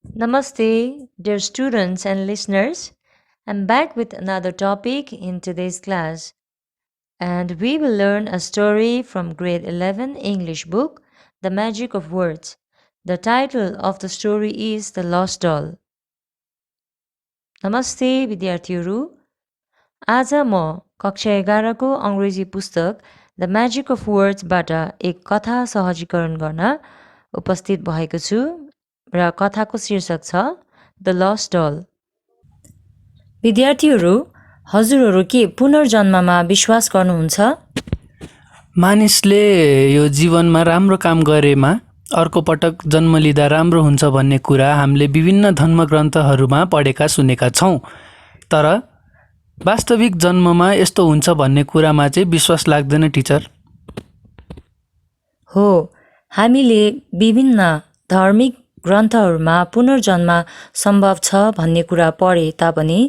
Namaste, dear students and listeners. I'm back with another topic in today's class, and we will learn a story from grade 11 English book, The Magic of Words. The title of the story is The Lost Doll. नमस्ते विद्यार्थीहरू आज म कक्षा 11 को अङ्ग्रेजी पुस्तक the magic of वर्ड्सबाट एक कथा सहजीकरण गर्न उपस्थित भएको छु र कथाको शीर्षक छ द लस्ट डल। विद्यार्थीहरू हजुरहरू के पुनर्जन्ममा विश्वास गर्नुहुन्छ? मानिसले यो जीवनमा राम्रो काम गरेमा अर्को पटक जन्म लिँदा राम्रो हुन्छ भन्ने कुरा हामीले विभिन्न धर्मग्रन्थहरूमा पढेका सुनेका छौँ। तर वास्तविक जन्ममा यस्तो हुन्छ भन्ने कुरामा चाहिँ विश्वास लाग्दैन टिचर। हो, हामीले विभिन्न धार्मिक ग्रन्थहरूमा पुनर्जन्म सम्भव छ भन्ने कुरा पढे तापनि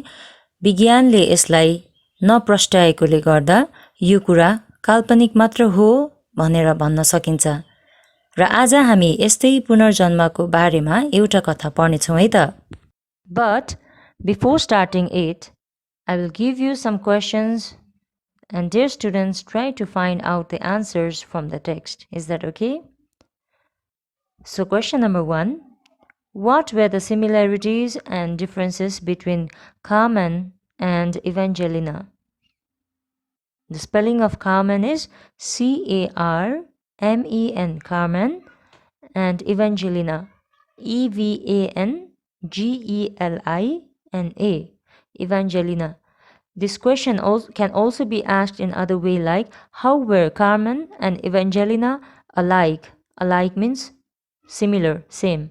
विज्ञानले यसलाई नप्रष्टाएकोले गर्दा यो कुरा काल्पनिक मात्र हो भनेर भन्न सकिन्छ। र आज हामी यस्तै पुनर्जन्मको बारेमा एउटा कथा पढ्नेछौँ है त। But before starting it, I will give you some questions and dear students try to find out the answers from the text. Is that okay? So question number 1. What were the similarities and differences between Carmen and Evangelina? The spelling of Carmen is C-A-R-M-E-N, Carmen, and Evangelina, E-V-A-N-G-E-L-I-N-A, Evangelina. This question can also be asked in other way like, how were Carmen and Evangelina alike? Alike means similar, same.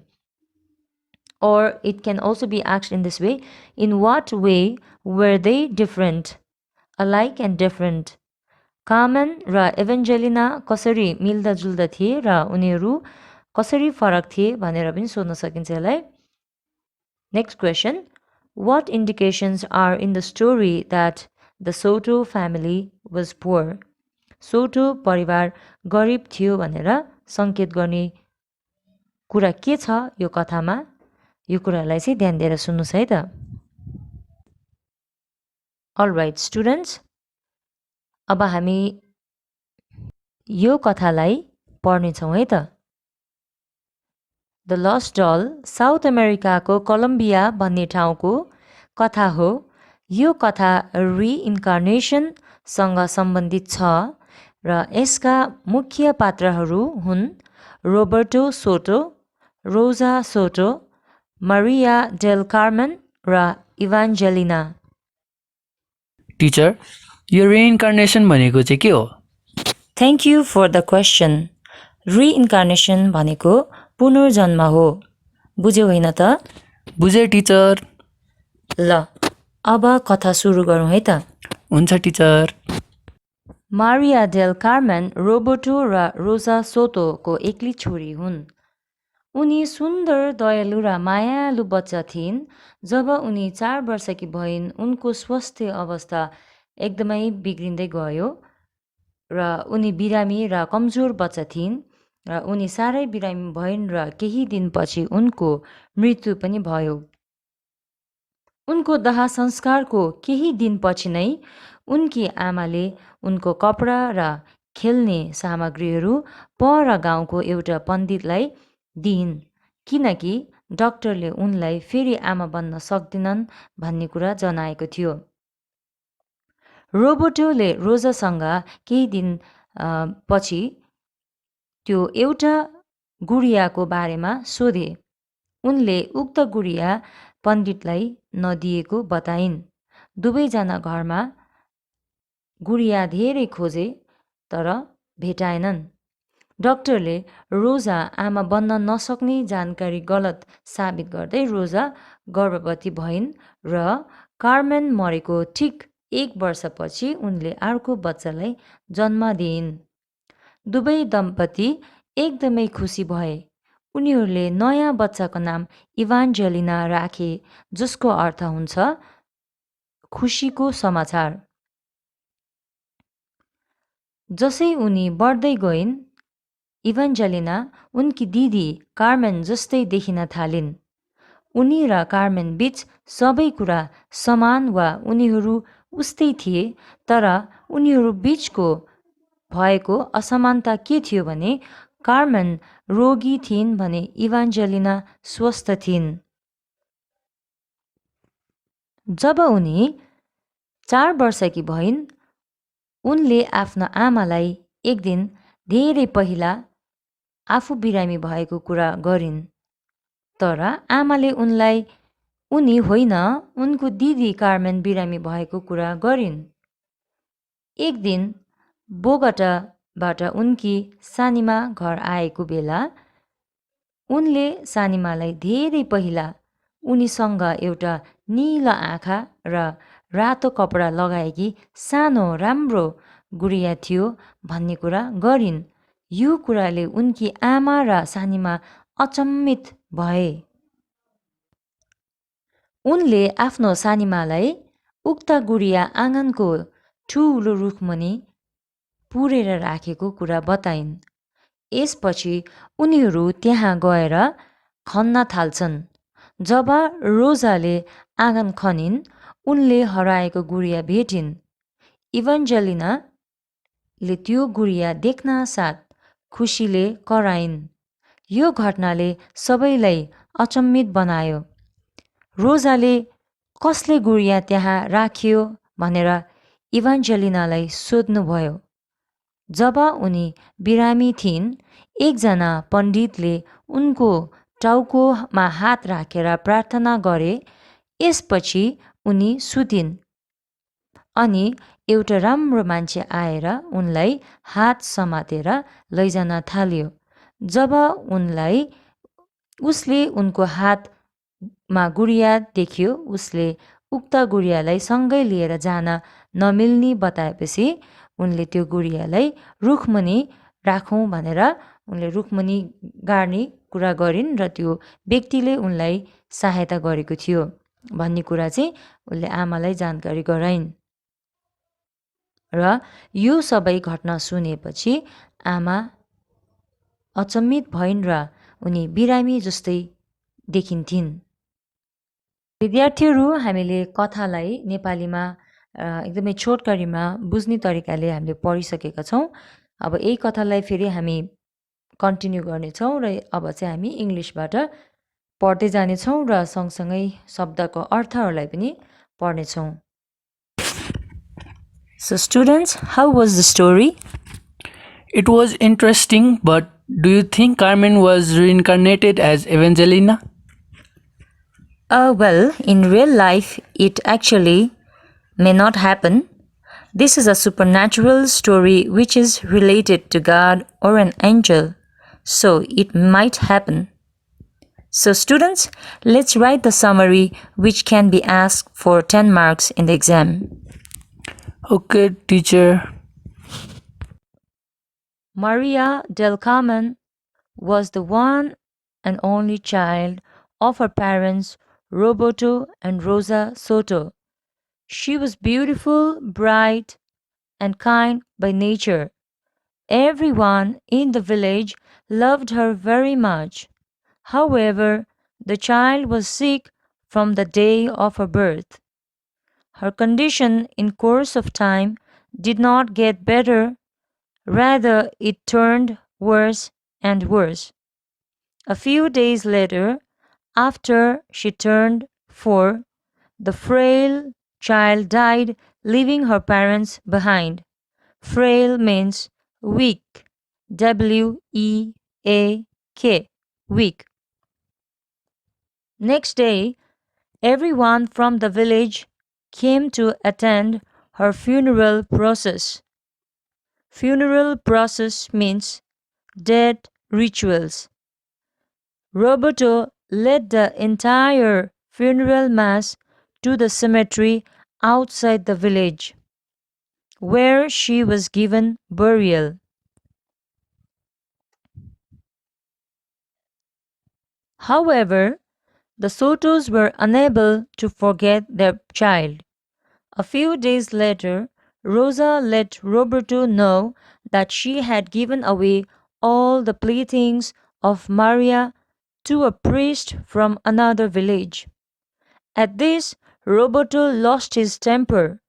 Or it can also be asked in this way, in what way were they different? Alike and different. Carmen raw Evangelina कसरी मिल्दा जुल्दा थिए र उनीहरू कसरी फरक थिए भनेर पनि सोध्न सकिन्छ यसलाई। Next question. What indications are in the story that the Soto family was poor? Soto परिवार गरिब थियो भनेर संकेत गर्ने कुरा के छ यो कथामा? यो कुरालाई चाहिँ ध्यान दिएर सुन्नुस् है त। Alright students, अब हामी यो कथालाई पढ्नेछौँ है त। द लस्ट डल साउथ अमेरिकाको कोलम्बिया भन्ने ठाउँको कथा हो। यो कथा रिइन्कार्नेसनसँग सम्बन्धित छ र यसका मुख्य पात्रहरू हुन् Roberto Soto, Rosa Soto, Maria Del Carmen र इभान्जेलिना। टिचर, यो रिइन्कार्नेसन भनेको चाहिँ के हो? Thank you for the question. Reincarnation भनेको पुनर्जन्म हो। बुझ्यौ होइन त? बुझेँ टिचर। ल अब कथा सुरु गरौँ है त। हुन्छ teacher. Maria Del Carmen Roberto र रोजा सोटोको एक्ली छोरी हुन्। उनी सुन्दर, दयालु र मायालु बच्चा थिइन्। जब उनी 4 वर्षकी भइन् उनको स्वास्थ्य अवस्था एकदमै बिग्रिँदै गयो र उनी बिरामी र कमजोर बच्चा थिइन् र उनी साह्रै बिरामी भइन् र केही दिनपछि उनको मृत्यु पनि भयो। उनको दाह संस्कारको केही दिनपछि नै उनकी आमाले उनको कपडा र खेल्ने सामग्रीहरू पर गाउँको एउटा पण्डितलाई दिइन् किनकि डाक्टरले उनलाई फेरि आमा बन्न सक्दिनन् भन्ने कुरा जनाएको थियो। रोबर्टोले रोजासँग केही दिन पछि त्यो एउटा गुडियाको बारेमा सोधे। उनले उक्त गुडिया पण्डितलाई नदिएको बताइन्। दुवैजना घरमा गुडिया धेरै खोजे तर भेटाएनन्। डाक्टरले रोजा आमा बन्न नसक्ने जानकारी गलत साबित गर्दै रोजा गर्भवती भइन् र कार्मेन मरेको ठिक 1 वर्षपछि उनले अर्को बच्चालाई जन्म दिइन्। दुवै दम्पति एकदमै खुसी भए। उनीहरूले नयाँ बच्चाको नाम इभान्जेलिना राखे जसको अर्थ हुन्छ खुसीको समाचार। जसै उनी बढ्दै गइन् इभान्जेलिना उनकी दिदी कार्मेन जस्तै देखिन थालिन्। उनी र कार्मेन बीच सबै कुरा समान वा उनीहरू उस्तै थिए, तर उनीहरू बीचको भएको असमानता के थियो भने कार्मेन रोगी थिइन् भने इभान्जेलिना स्वस्थ थिइन्। जब उनी 4 वर्षकी भइन्, उनले आफ्ना आमालाई एक दिन धेरै पहिला आफू बिरामी भएको कुरा गरिन्, तर आमाले उनलाई उनी होइन उनको दिदी कार्मेन बिरामी भएको कुरा गरिन्। एक दिन बोगटाबाट उनकी सानीमा घर आएको बेला उनले सानीमालाई धेरै पहिला उनीसँग एउटा नीला आँखा र रातो कपडा लगाएकी सानो राम्रो गुडिया थियो भन्ने कुरा गरिन्। यो कुराले उनकी आमा र सानीमा अचम्मित भए। उनले आफ्नो सानीमालाई उक्त गुडिया आँगनको ठुलो रुखमुनि पुरेर राखेको कुरा बताइन्। यसपछि उनीहरू त्यहाँ गएर खन्न थाल्छन्। जब रोजाले आँगन खनिन्, उनले हराएको गुडिया भेटिन्। इभान्जेलिनाले त्यो गुडिया देख्न साथ खुसीले कराइन्। यो घटनाले सबैलाई अचम्मित बनायो। रोजाले कसले गुडिया त्यहाँ राख्यो भनेर इभान्जेलिनालाई सोध्नुभयो। जब उनी बिरामी थिइन्, एकजना पण्डितले उनको टाउकोमा हात राखेर प्रार्थना गरे। यसपछि उनी सुतिन् अनि एउटा राम्रो मान्छे आएर उनलाई हात समातेर लैजान थाल्यो। जब उसले उनको हातमा गुडिया देख्यो, उसले उक्त गुडियालाई सँगै लिएर जान नमिल्ने बताएपछि उनले त्यो गुडियालाई रुखमुनि राखौँ भनेर उनले रुखमुनि गाड्ने कुरा गरिन् र त्यो व्यक्तिले उनलाई सहायता गरेको थियो भन्ने कुरा चाहिँ उनले आमालाई जानकारी गराइन्। र यो सबै घटना सुनेपछि आमा अचम्मित भइन् र उनी बिरामी जस्तै देखिन्थिन्। विद्यार्थीहरू, हामीले कथालाई नेपालीमा एकदमै छोटकरीमा बुझ्ने तरिकाले हामीले पढिसकेका छौँ। अब यही कथालाई फेरि हामी कन्टिन्यू गर्नेछौँ र अब चाहिँ हामी इङ्ग्लिसबाट पढ्दै जानेछौँ र सँगसँगै शब्दको अर्थहरूलाई पनि पढ्नेछौँ। So students, how was the story? It was interesting, but do you think Carmen was reincarnated as Evangelina? Well, in real life, it actually may not happen. This is a supernatural story which is related to God or an angel, so it might happen. So students, let's write the summary which can be asked for 10 marks in the exam. Okay, teacher. Maria del Carmen was the one and only child of her parents Roberto and Rosa Soto. She was beautiful, bright, and kind by nature. Everyone in the village loved her very much. However, the child was sick from the day of her birth. Her condition in course of time did not get better, rather it turned worse and worse. A few days later, after she turned 4, the frail child died, leaving her parents behind. Frail means weak. W-E-A-K. Weak. Next day, everyone from the village came to attend her funeral process. Funeral process means death rituals. Roberto led the entire funeral mass to the cemetery outside the village, where she was given burial. However, the Sotos were unable to forget their child. A few days later, Rosa let Roberto know that she had given away all the playthings of Maria to a priest from another village. At this, Roberto lost his temper.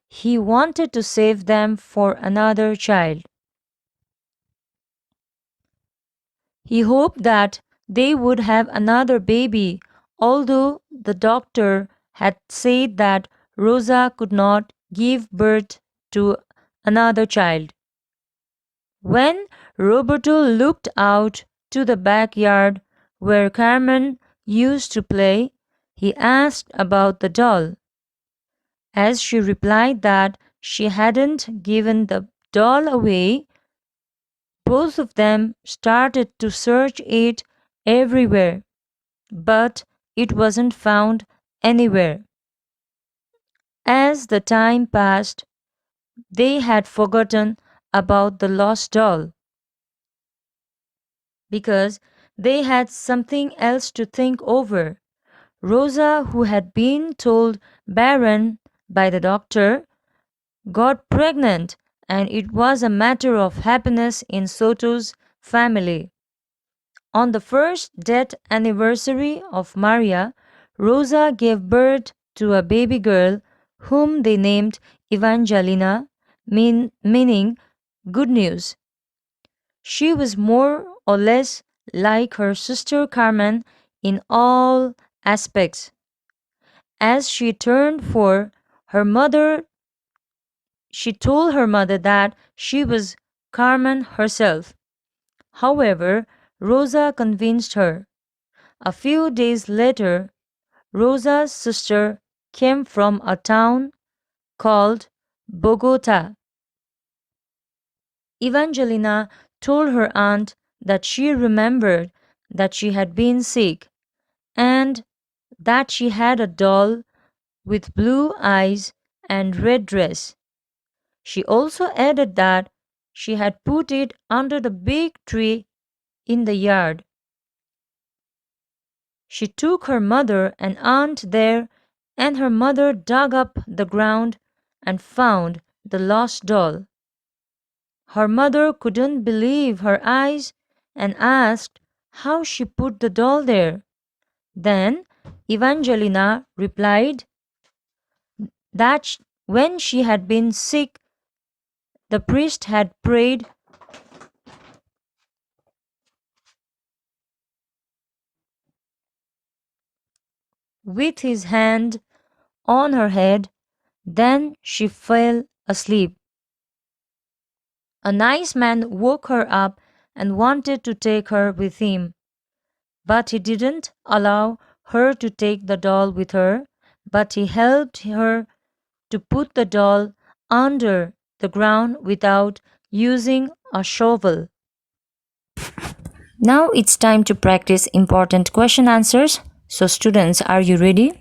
He wanted to save them for another child. He hoped that they would have another baby, although the doctor had said that Rosa could not give birth to another child. When Roberto looked out to the backyard where Carmen used to play, he asked about the doll. As she replied that she hadn't given the doll away, both of them started to search it everywhere, but it wasn't found anywhere. As the time passed, they had forgotten about the lost doll because they had something else to think over. Rosa, who had been told barren by the doctor, got pregnant, and it was a matter of happiness in Soto's family. On the first death anniversary of Maria, Rosa gave birth to a baby girl whom they named Evangelina, meaning good news. She was more or less like her sister Carmen in all aspects. As she turned 4, she told her mother that she was Carmen herself. However, Rosa convinced her. A few days later, Rosa's sister came from a town called Bogota. Evangelina told her aunt that she remembered that she had been sick and that she had a doll with blue eyes and red dress. She also added that she had put it under the big tree in the yard. She took her mother and aunt there, and her mother dug up the ground and found the lost doll. Her mother couldn't believe her eyes and asked how she put the doll there. Then Evangelina replied that when she had been sick, the priest had prayed with his hand on her head. Then she fell asleep. A nice man woke her up and wanted to take her with him, but he didn't allow her to take the doll with her, but he helped her to put the doll under the ground without using a shovel. Now it's time to practice important question answers. So students, are you ready?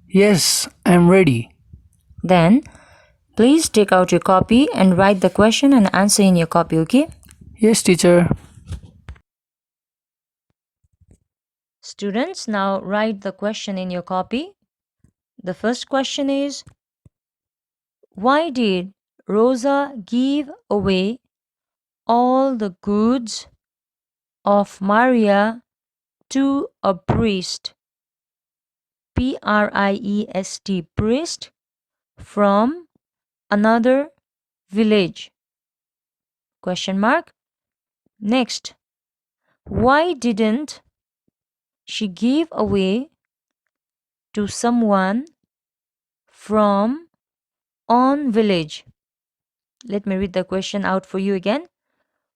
Yes, I'm ready. Then please take out your copy and write the question and answer in your copy, okay? Yes, teacher. Students, now write the question in your copy. The first question is, why did Rosa give away all the goods of Maria to a priest? P-R-I-E-S-T, priest, from another village? Question mark. Next, why didn't she give away to someone from own village? Let me read the question out for you again.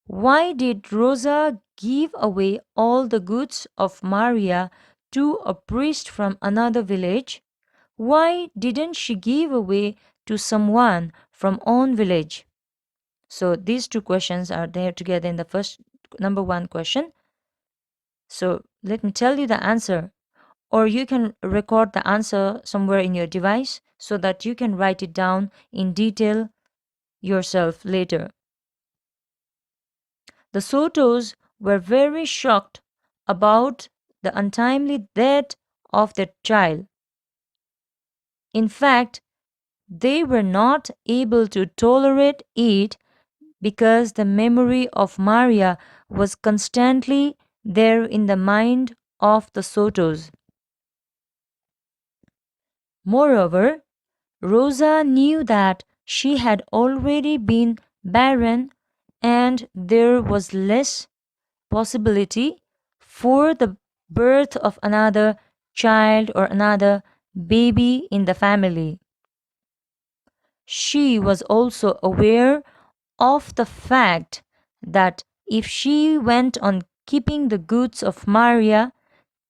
Why did Rosa give away all the goods of Maria to a priest from another village? Why didn't she give away to someone from own village? So these two questions are there together in the first number 1 question. So let me tell you the answer, or you can record the answer somewhere in your device so that you can write it down in detail yourself later. The Sotos were very shocked about the untimely death of their child. In fact, they were not able to tolerate it because the memory of Maria was constantly there in the mind of the Sotos. Moreover, Rosa knew that she had already been barren and there was less possibility for the birth of another child or another baby in the family. She was also aware of the fact that if she went on keeping the goods of Maria,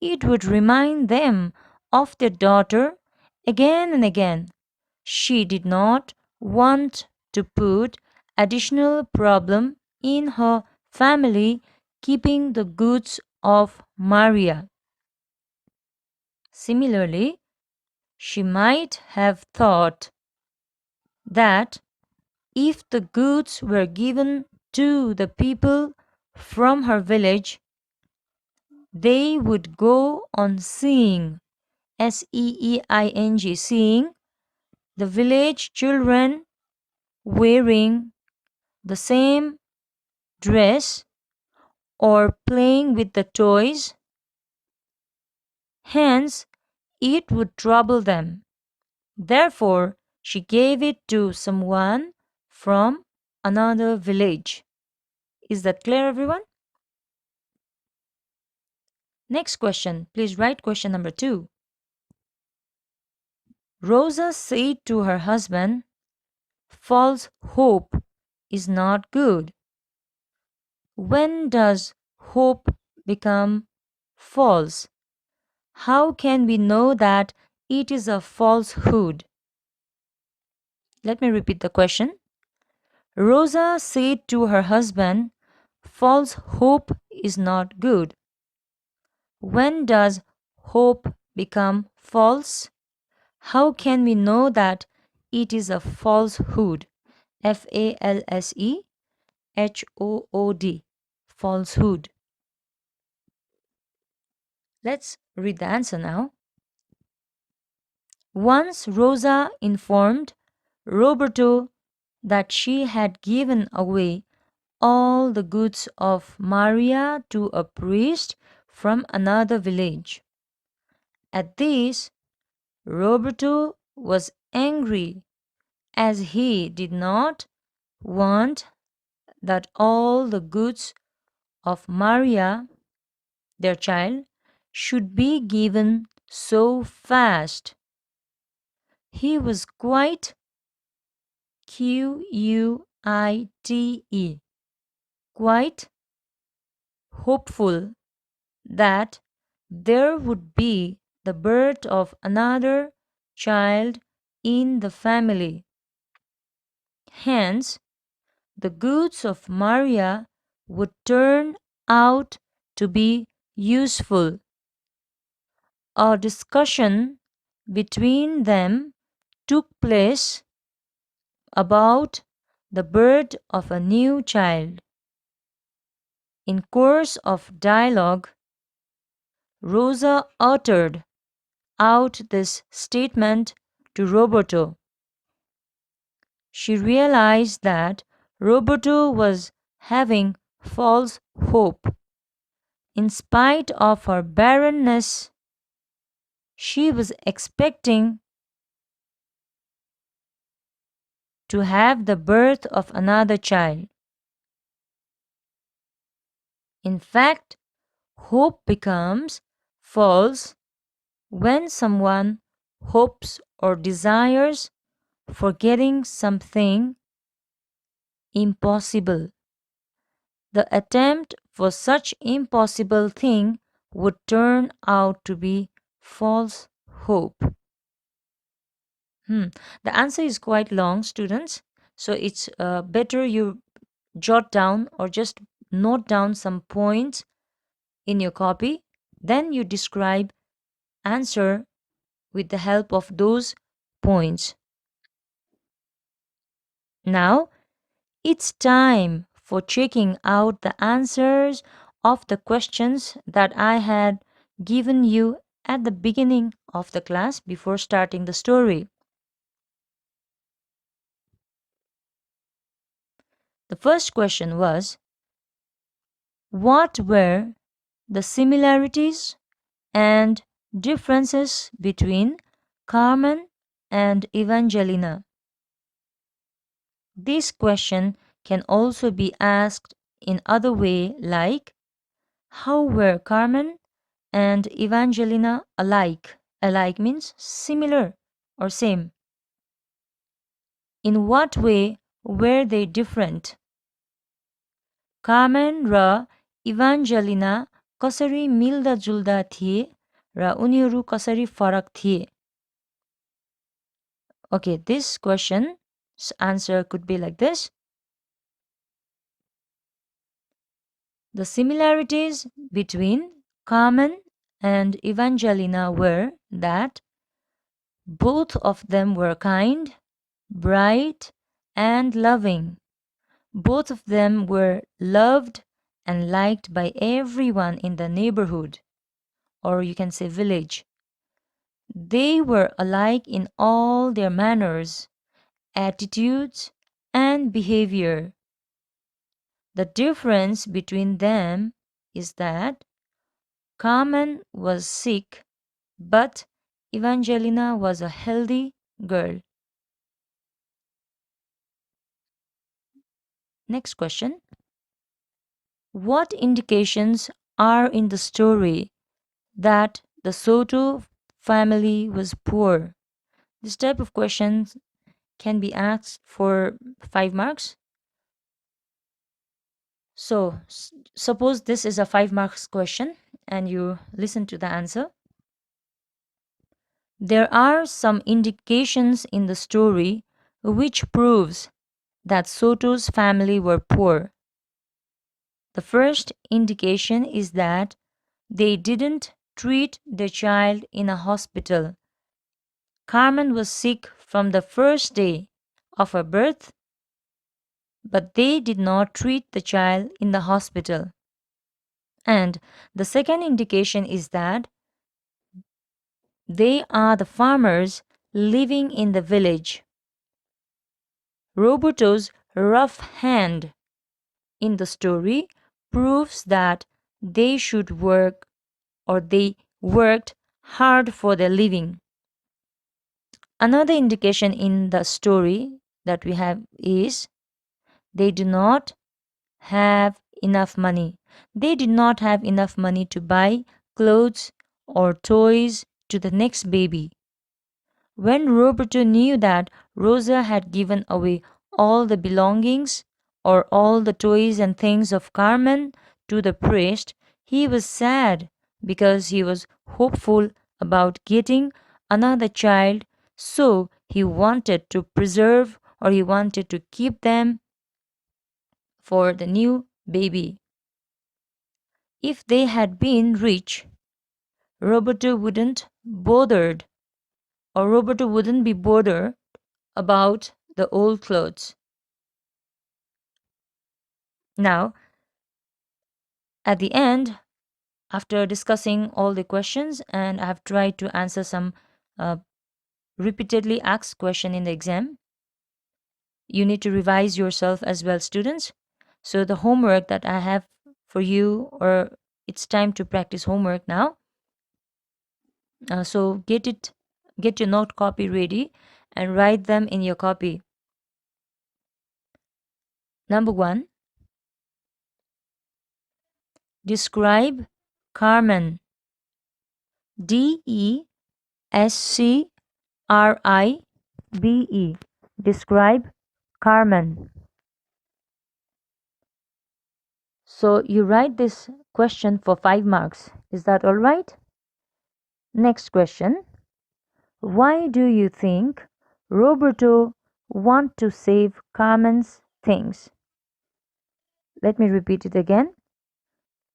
it would remind them of their daughter again and again. She did not want to put additional problem in her family keeping the goods of Maria. Similarly, she might have thought that if the goods were given to the people from her village, they would go on seeing, seeing, seeing the village children wearing the same dress or playing with the toys. Hence, it would trouble them. Therefore, she gave it to someone from another village. Is that clear, everyone? Next question. Please write question number 2. Rosa said to her husband, "False hope is not good." When does hope become false? How can we know that it is a falsehood? Let me repeat the question. Rosa said to her husband, "False hope is not good." When does hope become false? How can we know that it is a falsehood? falsehood. Falsehood. Let's read the answer now. Once Rosa informed Roberto that she had given away all the goods of Maria to a priest from another village. At this, Roberto was angry as he did not want that all the goods of Maria, their child, should be given so fast. He was quite quite hopeful that there would be the birth of another child in the family. Hence, the goods of Maria would turn out to be useful. A discussion between them took place about the birth of a new child. In course of dialogue, Rosa uttered out this statement to Roberto. She realized that Roberto was having false hope. In spite of her barrenness, she was expecting to have the birth of another child. In fact, hope becomes false when someone hopes or desires for getting something impossible. The attempt for such impossible thing would turn out to be false hope. The answer is quite long, students. So it's better you jot down or just note down some points in your copy. Then you describe answer with the help of those points. Now, it's time for checking out the answers of the questions that I had given you at the beginning of the class before starting the story. The first question was, what were the similarities and differences between Carmen and Evangelina. This question can also be asked in other way like how were Carmen and Evangelina alike? Alike means similar or same. In what way were they different? Carmen र इभान्जेलिना कसरी मिल्दा-जुल्दा थिए र उनीहरू कसरी फरक थिए? Okay, this question's answer could be like this. The similarities between Carmen and Evangelina were that both of them were kind, bright, and loving. Both of them were loved and liked by everyone in the neighborhood, or you can say village. They were alike in all their manners, attitudes, and behavior. The difference between them is that Carmen was sick, but Evangelina was a healthy girl. Next question. What indications are in the story that the Soto family was poor? This type of questions can be asked for 5 marks. So, suppose this is a 5 marks question and you listen to the answer. There are some indications in the story which proves that Soto's family were poor. The first indication is that they didn't treat the child in a hospital. Carmen was sick from the first day of her birth, but they did not treat the child in the hospital. And the second indication is that they are the farmers living in the village. Roberto's rough hand in the story proves that they should work or they worked hard for their living. Another indication in the story that we have is they do not have enough money. They did not have enough money to buy clothes or toys to the next baby. When Roberto knew that Rosa had given away all the belongings or all the toys and things of Carmen to the priest, he was sad because he was hopeful about getting another child, so he wanted to preserve or he wanted to keep them for the new baby. If they had been rich, Roberto wouldn't be bothered about the old clothes. Now, at the end, after discussing all the questions and I have tried to answer some repeatedly asked question in the exam, you need to revise yourself as well, students. So the homework that I have for you, or it's time to practice homework now. So get your note copy ready and write them in your copy. Number 1, describe Carmen. DESCRIBE. Describe Carmen. So you write this question for 5 marks. Is that all right? Next question. Why do you think Roberto want to save Carmen's things? Let me repeat it again.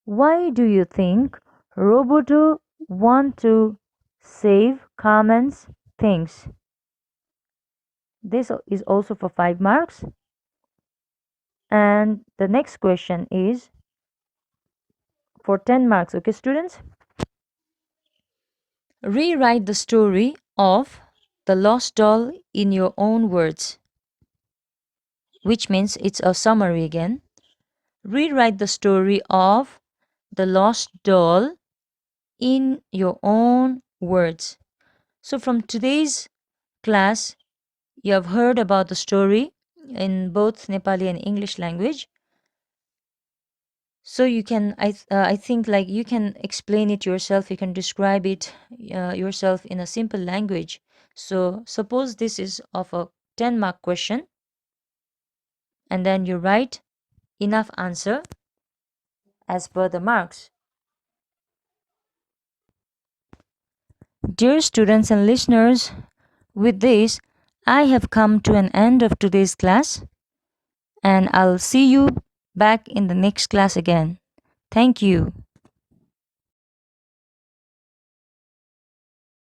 Why do you think Roberto want to save Carmen's things? This is also for 5 marks. And the next question is for 10 marks. Okay, students? Rewrite the story of The Lost Doll in your own words, which means it's a summary again. Rewrite the story of The Lost Doll in your own words. So, from today's class, you have heard about the story in both Nepali and English language. So you can, I think, like you can explain it yourself. You can describe it yourself in a simple language. So suppose this is of a 10-mark question, and then you write enough answer as per the marks. Dear students and listeners, with this, I have come to an end of today's class, and I'll see you back in the next class again. Thank you.